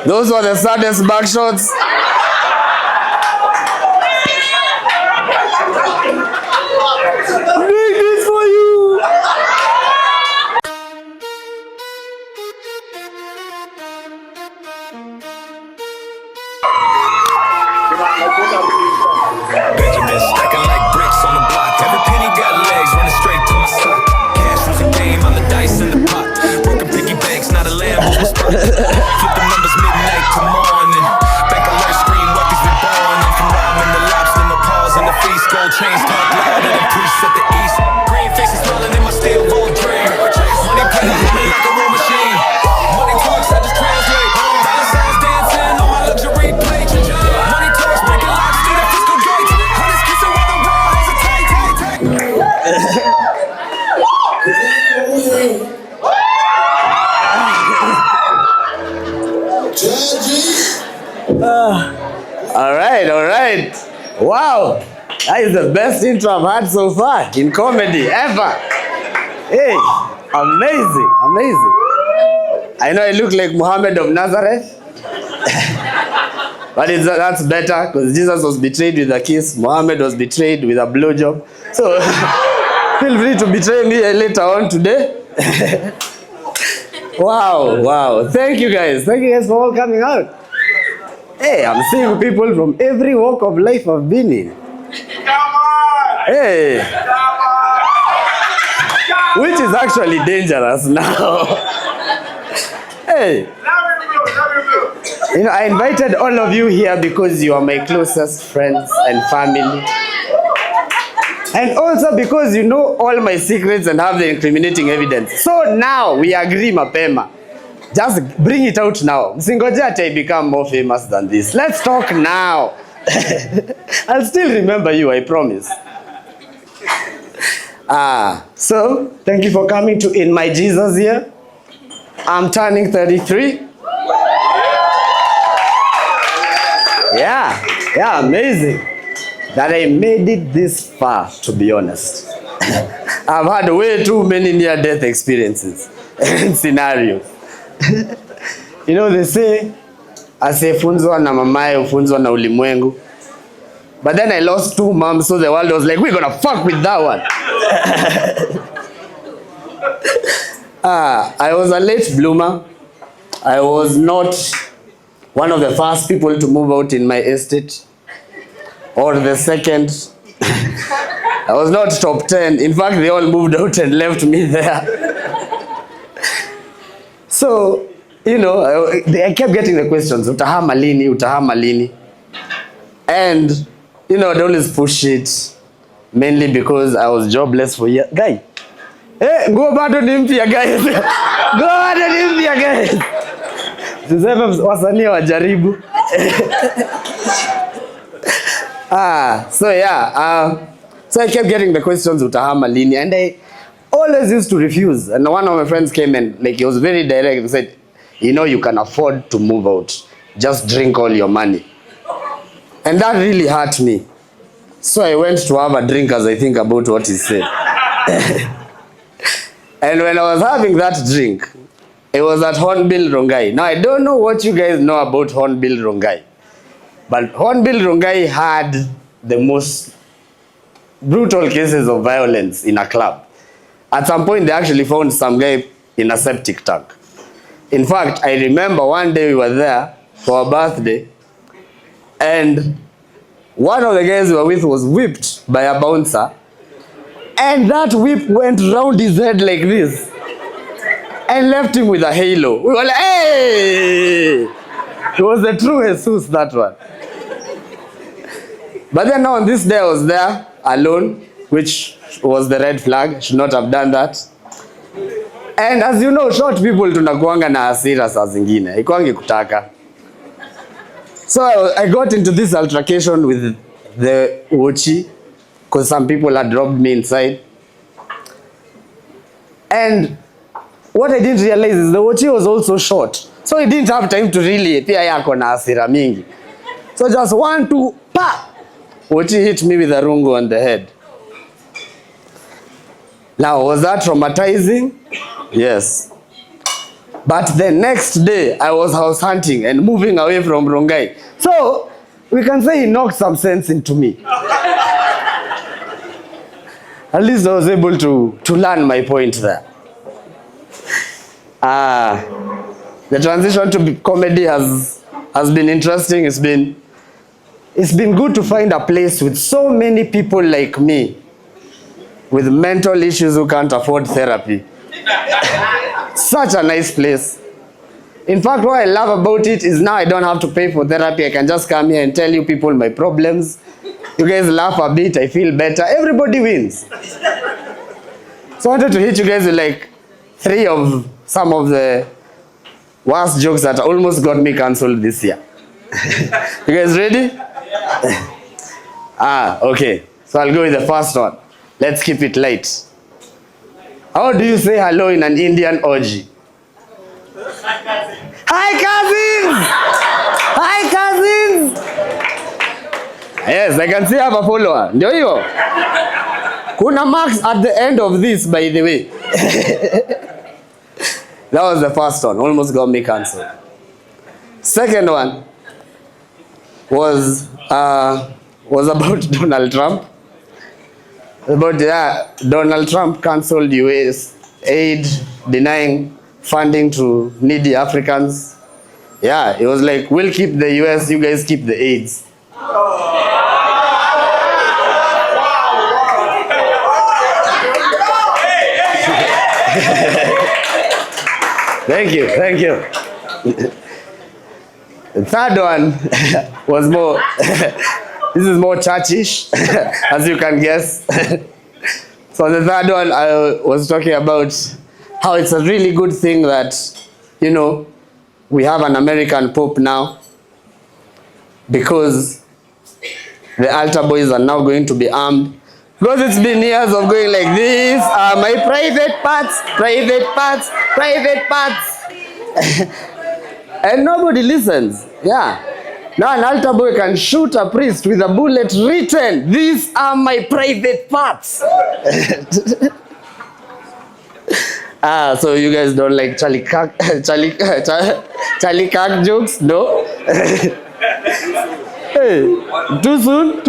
Those were the saddest backshots. I'm doing this for you. Benjamin stacking like bricks on the block. Every penny got legs running straight to my sock. Cash was a game, I'm the dice in the pot. Broken piggy banks, not a lamb who's my spot. Flip the numbers midnight to morning. Bank alert screen, weapons reborn. I'm from rhyming the lobster, my paws in the feast. Gold chains talk louder than priests at the east. Green faces smiling in my steel gold dream. Money playing with me like a war machine. Money talks, I just translate. Dollar signs dancing on my luxury plate. Money talks, breaking locks through the fiscal gates. Honey's kissing while the world hesitates. All right. Wow, that is the best intro I've had so far in comedy ever. Hey, amazing. I know I look like Muhammad of Nazareth, but that's better because Jesus was betrayed with a kiss. Muhammad was betrayed with a blowjob. So feel free to betray me later on today. Wow. Thank you guys for all coming out. Hey, I'm seeing people from every walk of life I've been in. Come on! Hey, Come on! which is actually dangerous now. Hey, you know, I invited all of you here because you are my closest friends and family. And also because you know all my secrets and have the incriminating evidence. So now we agree mapema. Just bring it out now. Msingoje ati I become more famous than this. Let's talk now. I'll still remember you, I promise. So thank you for coming to In My Jesus Year. I'm turning 33. Yeah, amazing that I made it this far, to be honest. I've had way too many near-death experiences and scenarios. You know, they say, asiyefunzwa na mamaye hufunzwa na ulimwengu. But then I lost 2 moms, so the world was like, we're gonna fuck with that one. I was a late bloomer. I was not one of the first people to move out in my estate, or the second. I was not top 10. In fact, they all moved out and left me there. So, you know, I kept getting the questions, utahama lini? And, you know, I'd always push it, mainly because I was jobless for years. Guy, hey, go bado ni mpya guys. Go bado ni mpya guys. Tuseme wasanii wajaribu. So I kept getting the questions, utahama lini? And I always used to refuse. And one of my friends came and like he was very direct. He said, you know, you can afford to move out. Just drink all your money. And that really hurt me. So I went to have a drink as I think about what he said. And when I was having that drink, it was at Hornbill Rongai. Now, I don't know what you guys know about Hornbill Rongai. But Hornbill Rongai had the most brutal cases of violence in a club. At some point, they actually found some guy in a septic tank. In fact, I remember one day we were there for a birthday, and one of the guys we were with was whipped by a bouncer, and that whip went round his head like this and left him with a halo. We were like, hey! It was the true Jesus, that one. But then on this day I was there alone, which was the red flag. Should not have done that. And as you know, short people tunakuanga na hasira saa zingine. Ikuangi kutaka. So I got into this altercation with the Uchi because some people had dropped me inside. And what I didn't realize is the Uchi was also short. So he didn't have time to really, pia yako na hasira mingi. So just 1, 2, pa! Uchi hit me with a rungu on the head. Now, was that traumatizing? Yes. But the next day, I was house hunting and moving away from Rongai. So, we can say he knocked some sense into me. At least I was able to learn my point there. The transition to comedy has been interesting. It's been good to find a place with so many people like me with mental issues who can't afford therapy. Such a nice place. In fact, what I love about it is now I don't have to pay for therapy. I can just come here and tell you people my problems. You guys laugh a bit, I feel better. Everybody wins. So I wanted to hit you guys with like 3 of some of the worst jokes that almost got me cancelled this year. You guys ready? Okay. So I'll go with the first one. Let's keep it light. How do you say hello in an Indian orgy? Hi cousins! Hi cousins! Yes, I can see I have a follower. Ndio hiyo. Kuna marks at the end of this, by the way. That was the first one. Almost got me cancelled. Second one was about Donald Trump. About Donald Trump cancelled US aid, denying funding to needy Africans. Yeah, it was like, we'll keep the US, you guys keep the AIDS. Thank you. The third one was more, this is more churchish, as you can guess. So the third one, I was talking about how it's a really good thing that, you know, we have an American Pope now, because the altar boys are now going to be armed. Because it's been years of going like, these are my private parts, and nobody listens. Yeah. Now an altar boy can shoot a priest with a bullet written, these are my private parts. So you guys don't like Charlie Kirk jokes? No? Hey, too soon?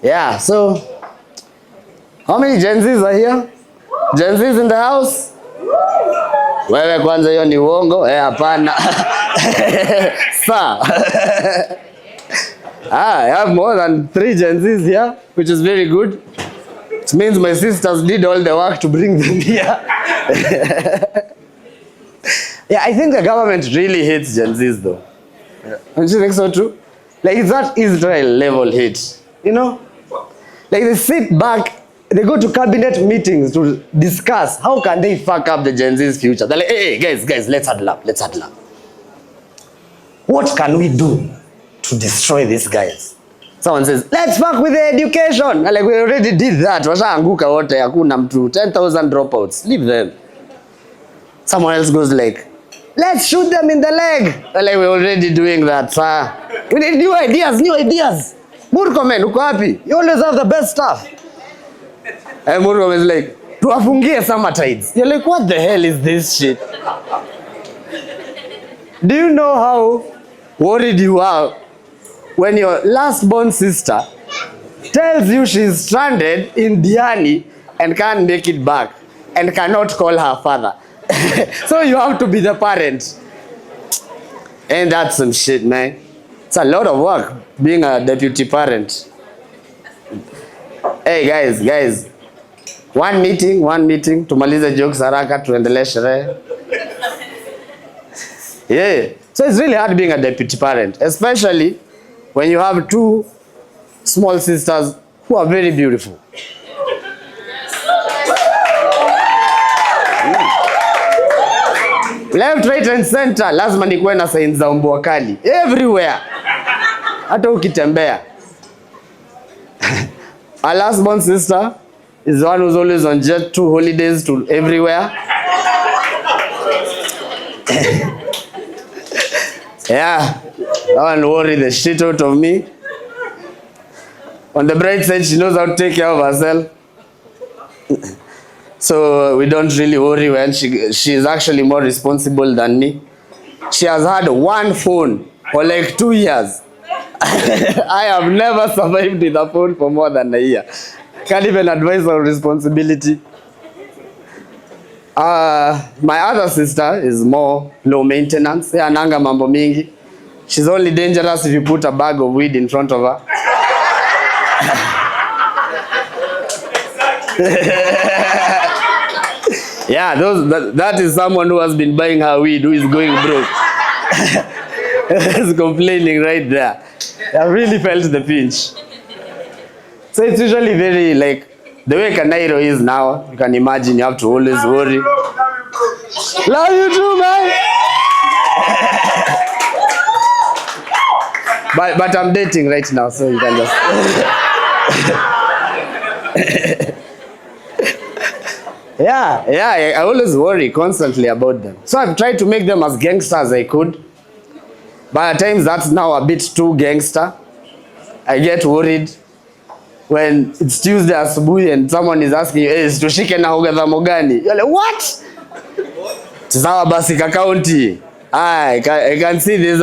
Yeah, so how many Gen Zs are here? Gen Zs in the house? Wewe kwanza hiyo ni uongo? Hapana. Sir. I have more than 3 Gen Zs here, which is very good. It means my sisters did all the work to bring them here. Yeah, I think the government really hates Gen Zs though. Don't you think so too? Like, it's that Israel level hate, you know? Like, they sit back, they go to cabinet meetings to discuss how can they fuck up the Gen Z's future. They're like, hey, guys, let's huddle up. What can we do to destroy these guys? Someone says, let's fuck with the education. Like, we already did that. Washaanguka wote, hakuna mtu, 10,000 dropouts. Leave them. Someone else goes like, let's shoot them in the leg. Like, we're already doing that, sir. We need new ideas. Murkomen, uko wapi? You always have the best stuff. And Murkomen is like, tuwafungie summer tides. You're like, what the hell is this shit? Do you know how worried you are when your last born sister tells you she's stranded in Diani and can't make it back and cannot call her father? So you have to be the parent. And that's some shit, man. It's a lot of work being a deputy parent. Hey guys. One meeting, tumalize jokes haraka, tuendelee sherehe. Yeah. So it's really hard being a deputy parent, especially when you have 2 small sisters who are very beautiful. Left, right and center, lazima nikuwe na signs za mbwa kali. Everywhere. Hata ukitembea. Our last born sister is the one who's always on jet 2 holidays to everywhere. Yeah. That one worry the shit out of me. On the bright side, she knows how to take care of herself. So we don't really worry when she's actually more responsible than me. She has had one phone for like 2 years. I have never survived with a phone for more than a year. Can't even advise on responsibility. My other sister is more low maintenance. Nanga mambo mingi. She's only dangerous if you put a bag of weed in front of her. Yeah, that is someone who has been buying her weed, who is going broke. Is complaining right there. I really felt the pinch. So it's usually very like the way Kanairo is now. You can imagine you have to always worry. Love you too, man. But I'm dating right now, so you can just. Yeah, I always worry constantly about them. So I've tried to make them as gangster as I could. But at times that's now a bit too gangster. I get worried when it's Tuesday asubuhi and someone is asking you, hey, tushike na hogadhamo gani? You're like, what? Sawa basi county. I can see there's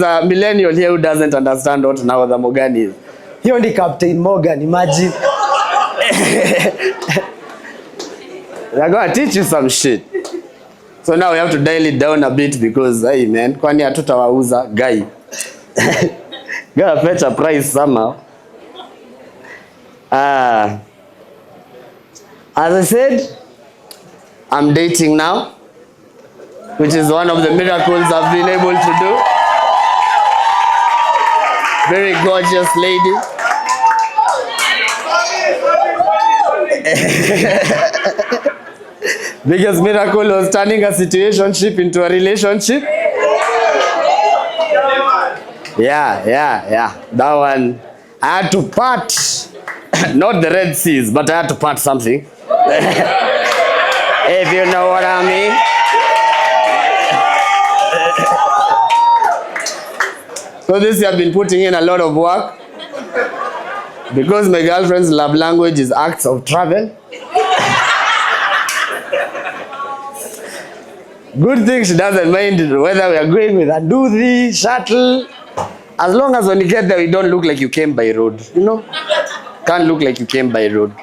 a millennial here who doesn't understand what hogadhamo gani is. He only Captain Morgan, imagine. They're gonna teach you some shit. So now we have to dial it down a bit because, hey man, kwani hatutawauza guy. Gotta fetch a price somehow. As I said, I'm dating now, which is one of the miracles I've been able to do. Very gorgeous lady. Biggest miracle was turning a situationship into a relationship. Yeah. That one, I had to part, not the Red Seas, but I had to part something. If you know what I mean. So this year I've been putting in a lot of work. Because my girlfriend's love language is acts of travel. Good thing she doesn't mind whether we are going with a doozy, shuttle. As long as when you get there, you don't look like you came by road. You know? Can't look like you came by road.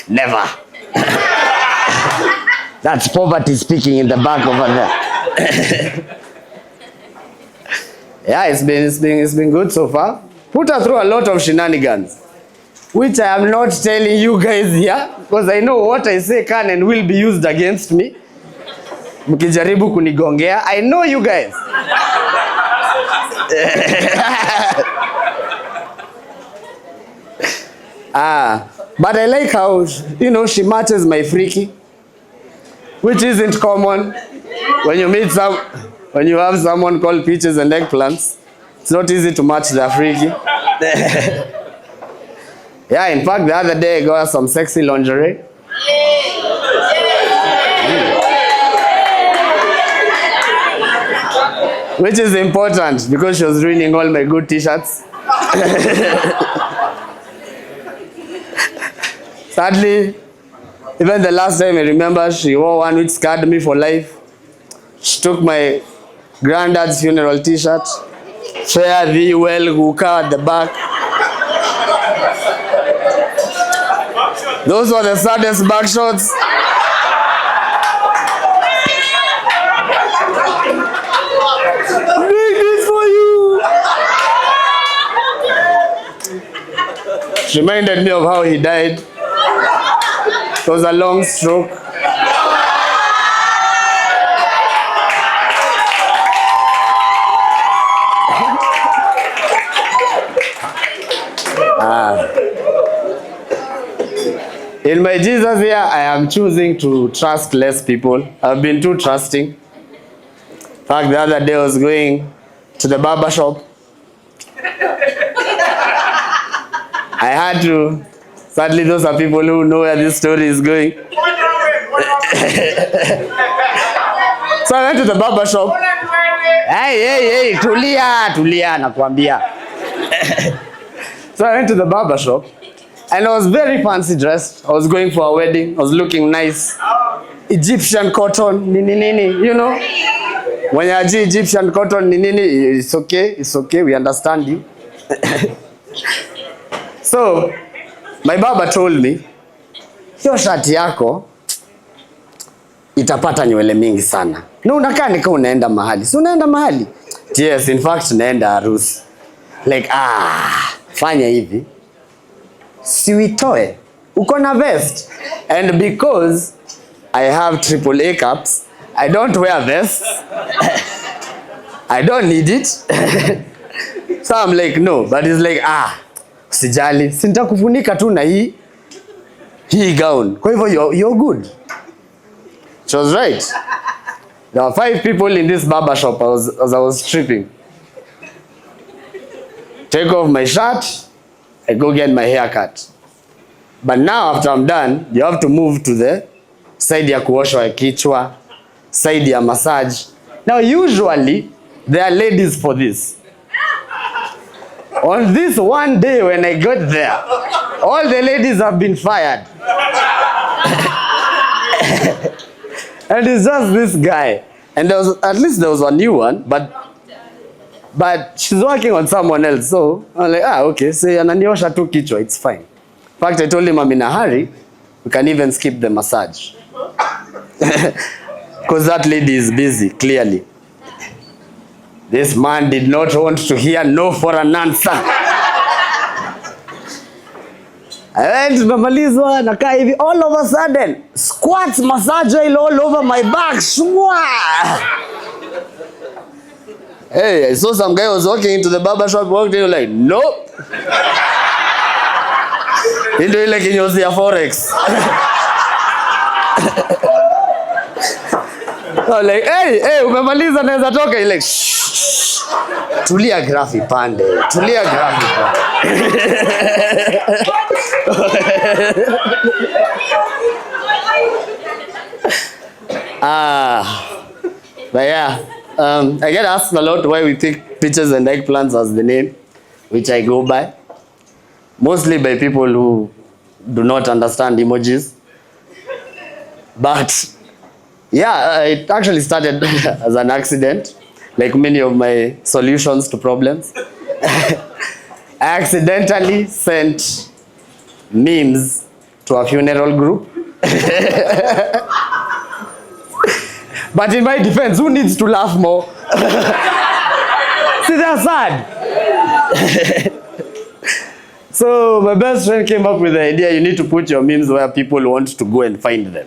Never. That's poverty speaking in the back over there. Yeah, it's been good so far. Put her through a lot of shenanigans, which I am not telling you guys here, because I know what I say can and will be used against me. Mkijaribu kunigongea, I know you guys. But I like how, she matches my freaky, which isn't common. When you have someone called Peaches and Eggplants, it's not easy to match their freaky. Yeah, in fact, the other day I got some sexy lingerie. Which is important because she was ruining all my good t-shirts. Sadly, even the last time I remember, she wore one which scarred me for life. She took my granddad's funeral t-shirt. Fare thee well, Guka at the back. Those were the saddest back shots. I'm doing this for you. It reminded me of how he died. It was a long stroke. In my Jesus here, I am choosing to trust less people. I've been too trusting. In fact, the other day I was going to the barber shop. I had to. Sadly, those are people who know where this story is going. So I went to the barber shop. Hey, tulia, nakwambia. So I went to the barber shop and I was very fancy dressed. I was going for a wedding. I was looking nice. Egyptian cotton, nini, you know. When you are Egyptian cotton, nini, it's okay, we understand you. So, my barber told me, hiyo shati yako itapata nywele mingi sana. Na unakaa nika unaenda mahali. Si unaenda mahali? Yes, in fact naenda harusi. Like, fanya hivi. Si uitoe. Uko na vest. And because I have AAA caps, I don't wear vests. I don't need it. So I'm like, no. But it's like, usijali. Sintakufunika tu na hii gown. Kwa hivyo you're good. She was right. There were 5 people in this barber shop as I was stripping. Take off my shirt, I go get my hair cut. But now after I'm done, you have to move to the side ya kuoshwa kichwa, side ya massage. Now usually, there are ladies for this. On this one day when I got there, all the ladies have been fired. And it's just this guy. And at least there was a new one, but she's working on someone else. So I'm like, okay, so ananiosha tu kichwa, it's fine. In fact, I told him I'm in a hurry. We can even skip the massage. Because that lady is busy, clearly. This man did not want to hear no for an answer. I went to Mamalizwa, nakaa hivi, all of a sudden, squats massage all over my back. Shwa! Hey, I saw some guy was walking into the barber shop, walked in like, nope. Into like in your forex. I'm like, hey, umemaliza naweza toka. He's like, shh. Tulia grafi pande. Tulia grafi pande. But yeah, I get asked a lot why we pick peaches and eggplants as the name, which I go by. Mostly by people who do not understand emojis. But yeah, it actually started as an accident, like many of my solutions to problems. I accidentally sent memes to a funeral group. But in my defense, who needs to laugh more? See, they're sad. So my best friend came up with the idea, you need to put your memes where people want to go and find them.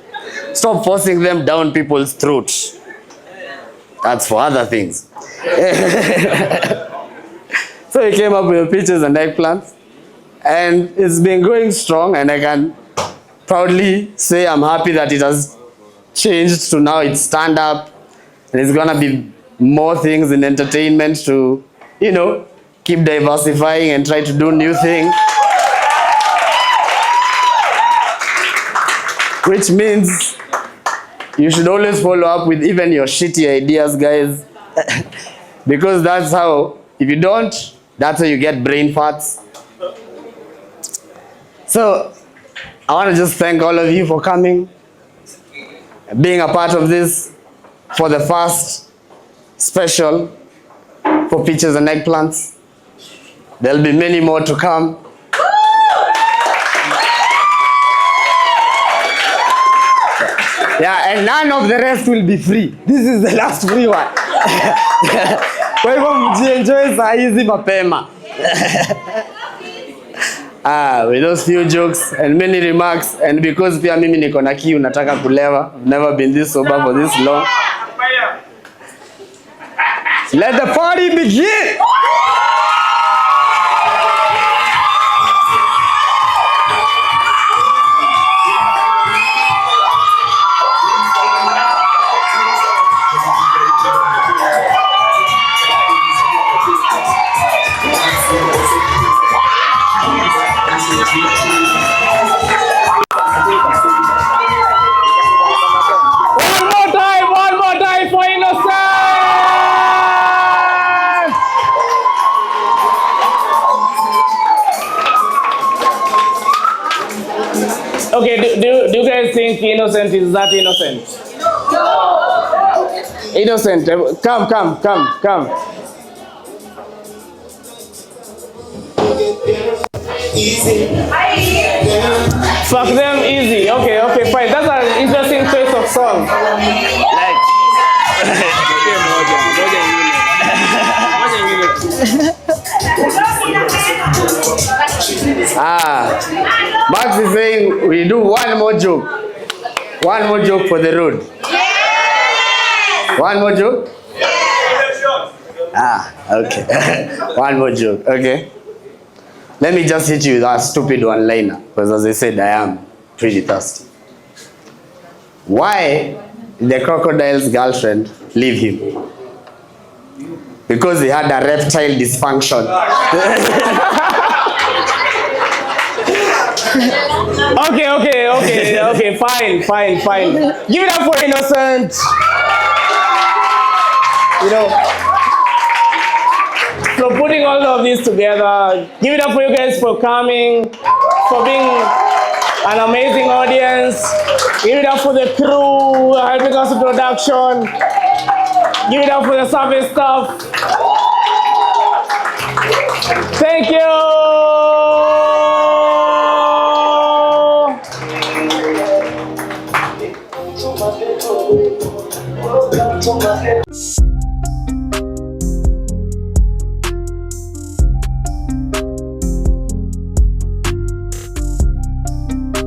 Stop forcing them down people's throats. That's for other things. So he came up with peaches and eggplants. And it's been going strong, and I can proudly say I'm happy that it has changed to now it's stand-up. And it's gonna be more things in entertainment to, you know, keep diversifying and try to do new things. Which means you should always follow up with even your shitty ideas, guys. Because that's how, if you don't, that's how you get brain farts. So, I want to just thank all of you for coming, being a part of this for the first special for peaches and eggplants. There'll be many more to come. Yeah, and none of the rest will be free. This is the last free one. Kwa hivyo mjienjoy saa hizi mapema. With those few jokes and many remarks, and because pia mimi niko na kiu nataka kulewa. I've never been this sober for this long. Let the party begin. One more time for innocence. think innocent is that innocent? Innocent. Come. Easy. Fuck them easy. Okay, fine. That's an interesting choice of song. Like, Max is saying we do one more joke. One more joke for the road. One more joke? Okay. One more joke. Okay. Let me just hit you with a stupid one-liner, because as I said, I am pretty thirsty. Why did the crocodile's girlfriend leave him? Because he had a reptile dysfunction. Okay, fine. Give it up for innocent. You know, for putting all of this together. Give it up for you guys for coming, for being an amazing audience. Give it up for the crew helping us with production. Give it up for the service staff. Thank you.